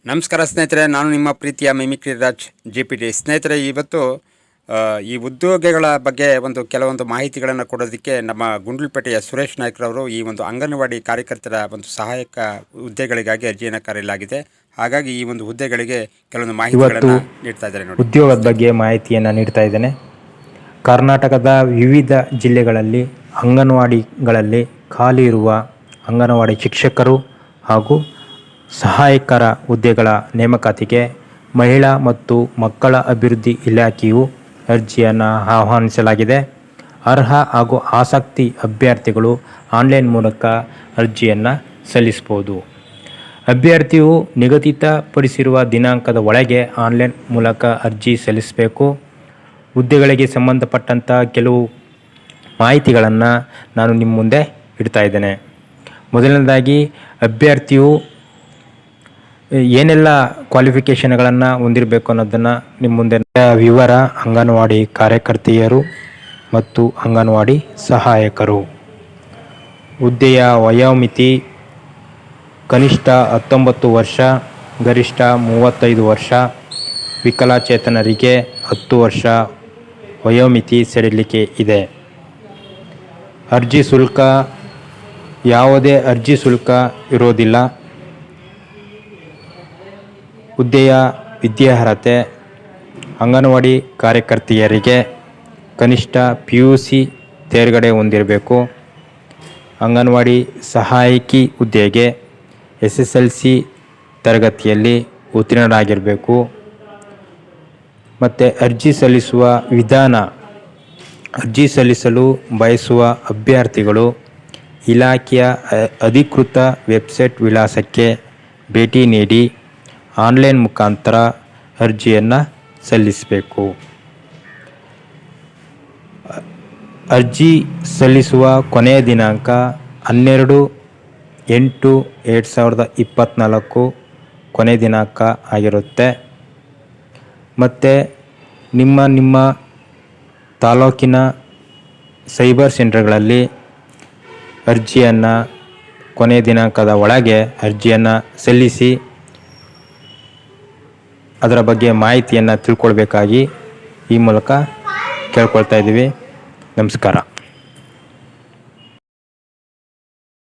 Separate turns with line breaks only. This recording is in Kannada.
ನಮಸ್ಕಾರ ಸ್ನೇಹಿತರೆ, ನಾನು ನಿಮ್ಮ ಪ್ರೀತಿಯ ಮಿಮಿಕ್ರಿ ರಾಜ್ JPT. ಸ್ನೇಹಿತರೆ, ಇವತ್ತು ಈ ಉದ್ಯೋಗಗಳ ಬಗ್ಗೆ ಕೆಲವೊಂದು ಮಾಹಿತಿಗಳನ್ನು ಕೊಡೋದಕ್ಕೆ ನಮ್ಮ ಗುಂಡ್ಲುಪೇಟೆಯ ಸುರೇಶ್ ನಾಯ್ಕರವರು ಈ ಒಂದು ಅಂಗನವಾಡಿ ಕಾರ್ಯಕರ್ತರ ಸಹಾಯಕ ಹುದ್ದೆಗಳಿಗಾಗಿ ಅರ್ಜಿಯನ್ನು ಕರೆಯಲಾಗಿದೆ. ಹಾಗಾಗಿ ಈ ಒಂದು ಹುದ್ದೆಗಳಿಗೆ ಕೆಲವೊಂದು ಮಾಹಿತಿಗಳನ್ನು ನೀಡ್ತಾ ಇದ್ದಾರೆ. ನೋಡಿ,
ಉದ್ಯೋಗದ ಬಗ್ಗೆ ಮಾಹಿತಿಯನ್ನು ನೀಡ್ತಾ ಇದ್ದೇನೆ. ಕರ್ನಾಟಕದ ವಿವಿಧ ಜಿಲ್ಲೆಗಳಲ್ಲಿ ಅಂಗನವಾಡಿಗಳಲ್ಲಿ ಖಾಲಿ ಇರುವ ಅಂಗನವಾಡಿ ಶಿಕ್ಷಕರು ಹಾಗೂ ಸಹಾಯಕರ ಹುದ್ದೆಗಳ ನೇಮಕಾತಿಗೆ ಮಹಿಳಾ ಮತ್ತು ಮಕ್ಕಳ ಅಭಿವೃದ್ಧಿ ಇಲಾಖೆಯು ಅರ್ಜಿಯನ್ನು ಆಹ್ವಾನಿಸಲಾಗಿದೆ. ಅರ್ಹ ಹಾಗೂ ಆಸಕ್ತಿ ಅಭ್ಯರ್ಥಿಗಳು ಆನ್ಲೈನ್ ಮೂಲಕ ಅರ್ಜಿಯನ್ನು ಸಲ್ಲಿಸಬಹುದು. ಅಭ್ಯರ್ಥಿಯು ನಿಗದಿತಪಡಿಸಿರುವ ದಿನಾಂಕದ ಒಳಗೆ ಆನ್ಲೈನ್ ಮೂಲಕ ಅರ್ಜಿ ಸಲ್ಲಿಸಬೇಕು. ಹುದ್ದೆಗಳಿಗೆ ಸಂಬಂಧಪಟ್ಟಂಥ ಕೆಲವು ಮಾಹಿತಿಗಳನ್ನು ನಾನು ನಿಮ್ಮ ಮುಂದೆ ಇಡ್ತಾ ಇದ್ದೇನೆ. ಮೊದಲನೇದಾಗಿ, ಅಭ್ಯರ್ಥಿಯು ಏನೆಲ್ಲ ಕ್ವಾಲಿಫಿಕೇಷನ್ಗಳನ್ನು ಹೊಂದಿರಬೇಕು ಅನ್ನೋದನ್ನು ನಿಮ್ಮ ಮುಂದೆ ವಿವರ. ಅಂಗನವಾಡಿ ಕಾರ್ಯಕರ್ತೆಯರು ಮತ್ತು ಅಂಗನವಾಡಿ ಸಹಾಯಕರು. ಹುದ್ದೆಯ ವಯೋಮಿತಿ ಕನಿಷ್ಠ 19 ವರ್ಷ, ಗರಿಷ್ಠ 35 ವರ್ಷ. ವಿಕಲಚೇತನರಿಗೆ 10 ವರ್ಷ ವಯೋಮಿತಿ ಸಡಿಲಿಕೆ ಇದೆ. ಅರ್ಜಿ ಶುಲ್ಕ ಯಾವುದೇ ಅರ್ಜಿ ಶುಲ್ಕ ಇರೋದಿಲ್ಲ. ಹುದ್ದೆಯ ವಿದ್ಯಾರ್ಹತೆ ಅಂಗನವಾಡಿ ಕಾರ್ಯಕರ್ತೆಯರಿಗೆ ಕನಿಷ್ಠ PUC ತೇರ್ಗಡೆ ಹೊಂದಿರಬೇಕು. ಅಂಗನವಾಡಿ ಸಹಾಯಕಿ ಹುದ್ದೆಗೆ SSLC ತರಗತಿಯಲ್ಲಿ ಉತ್ತೀರ್ಣರಾಗಿರಬೇಕು. ಮತ್ತು ಅರ್ಜಿ ಸಲ್ಲಿಸುವ ವಿಧಾನ: ಅರ್ಜಿ ಸಲ್ಲಿಸಲು ಬಯಸುವ ಅಭ್ಯರ್ಥಿಗಳು ಇಲಾಖೆಯ ಅಧಿಕೃತ ವೆಬ್ಸೈಟ್ ವಿಳಾಸಕ್ಕೆ ಭೇಟಿ ನೀಡಿ ಆನ್ಲೈನ್ ಮುಖಾಂತರ ಅರ್ಜಿಯನ್ನು ಸಲ್ಲಿಸಬೇಕು. ಅರ್ಜಿ ಸಲ್ಲಿಸುವ ಕೊನೆಯ ದಿನಾಂಕ 12/8/2024 ಕೊನೆಯ ದಿನಾಂಕ ಆಗಿರುತ್ತೆ. ಮತ್ತು ನಿಮ್ಮ ತಾಲೂಕಿನ ಸೈಬರ್ ಸೆಂಟರ್ಗಳಲ್ಲಿ ಅರ್ಜಿಯನ್ನು ಕೊನೆಯ ದಿನಾಂಕದ ಒಳಗೆ ಅರ್ಜಿಯನ್ನು ಸಲ್ಲಿಸಿ ಅದರ ಬಗ್ಗೆ ಮಾಹಿತಿಯನ್ನು ತಿಳ್ಕೊಳ್ಬೇಕಾಗಿ ಈ ಮೂಲಕ ಕೇಳ್ಕೊಳ್ತಾ ಇದ್ದೀವಿ. ನಮಸ್ಕಾರ.